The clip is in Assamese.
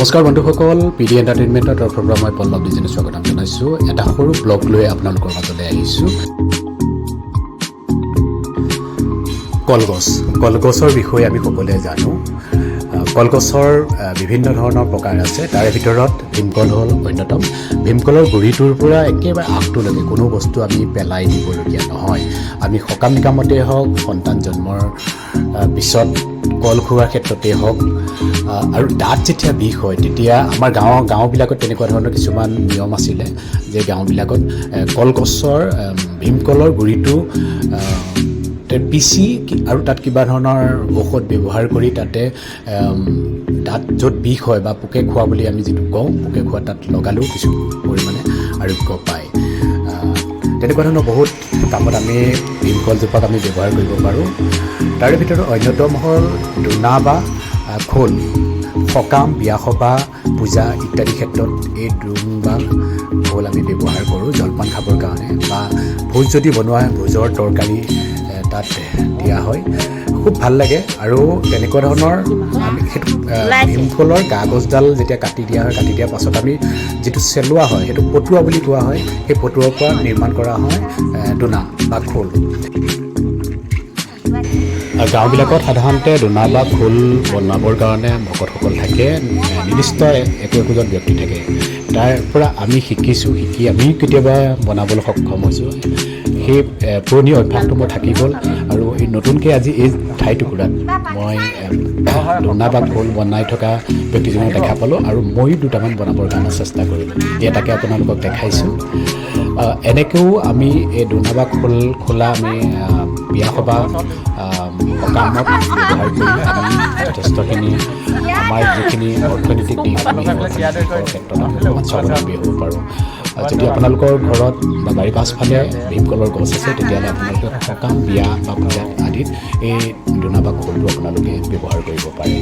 নমস্কাৰ বন্ধুসকল, পিডি এণ্টাৰটেইনমেণ্টৰ তৰফৰ পৰা মই পল্লৱ ডিজিনে স্বাগতম জনাইছোঁ। এটা সৰু ব্লগ লৈ আপোনালোকৰ মাজলৈ আহিছোঁ। কলগছৰ বিষয়ে আমি সকলোৱে জানো। কলগছৰ বিভিন্ন ধৰণৰ প্ৰকাৰ আছে। তাৰে ভিতৰত ভীমকল হ'ল অন্যতম। ভীমকলৰ গুৰিটোৰ পৰা একেবাৰে আগটোলৈকে কোনো বস্তু আমি পেলাই দিবলগীয়া নহয়। আমি সকাম নিকামতেই হওক, সন্তান জন্মৰ পিছত কল খোৱাৰ ক্ষেত্ৰতেই হওক, আৰু দাঁত যেতিয়া বিষ হয় তেতিয়া আমাৰ গাঁওবিলাকত তেনেকুৱা ধৰণৰ কিছুমান নিয়ম আছিলে যে গাঁওবিলাকত কলগছৰ ভীমকলৰ গুৰিটো পিচি আৰু তাত কিবা ধৰণৰ ঔষধ ব্যৱহাৰ কৰি তাতে দাঁত য'ত বিষ হয় বা পোকে খোৱা বুলি আমি যিটো কওঁ, পোকে খোৱা তাত লগালেও কিছু পৰিমাণে আৰোগ্য পায়। তেনেকুৱা ধৰণৰ বহুত কামত আমি ভীমকলজোপাক আমি ব্যৱহাৰ কৰিব পাৰোঁ। তাৰে ভিতৰত অন্যতম হ'ল দোনা বা খোল। সকাম, বিয়া সবাহ, পূজা ইত্যাদি ক্ষেত্ৰত এই দোন বা খোল আমি ব্যৱহাৰ কৰোঁ জলপান খাবৰ কাৰণে, বা ভোজ যদি বনোৱা হয় ভোজৰ তৰকাৰী তাত দিয়া হয়। খুব ভাল লাগে। আৰু তেনেকুৱা ধৰণৰ আমি সেইটো ভীমকলৰ গা গছডাল যেতিয়া কাটি দিয়া হয়, কাটি দিয়াৰ পাছত আমি যিটো চেলোৱা হয় সেইটো পটুৱা বুলি কোৱা হয়। সেই পটুৱাৰ পৰা নিৰ্মাণ কৰা হয় দোনা বা খোল। গাঁওবিলাকত সাধাৰণতে দোনা বা খোল বনাবৰ কাৰণে ভকতসকল থাকে, নিৰ্দিষ্ট একোজন ব্যক্তি থাকে। তাৰ পৰা আমি শিকি আমি কেতিয়াবা বনাবলৈ সক্ষম হৈছোঁ। সেই পুৰণি অভ্যাসটো মোৰ থাকি গ'ল, আৰু এই নতুনকৈ আজি এই ঠাইটুকুৰাত মই দোনা বা খোল বনাই থকা ব্যক্তিজনক দেখা পালোঁ, আৰু ময়ো দুটামান বনাবৰ কাৰণে চেষ্টা কৰিলোঁ। এটাকে আপোনালোকক দেখাইছোঁ। এনেকৈও আমি এই দোনা বা খোলা আমি বিয়া সবাহ সকামত ব্যৱহাৰ কৰি আমি যথেষ্টখিনি আমাৰ যিখিনি অৰ্থনৈতিক দিশ আমি ক্ষেত্ৰত আমি অকণমান স্বাৱলম্বী হ'ব পাৰোঁ। যদি আপোনালোকৰ ঘৰত বা বাৰীৰ পাছফালে ভীমকলৰ গছ আছে, তেতিয়াহ'লে আপোনালোকে সকাম, বিয়া বা পূজা আদিত এই দোনা বা খোলটো আপোনালোকে ব্যৱহাৰ কৰিব পাৰে।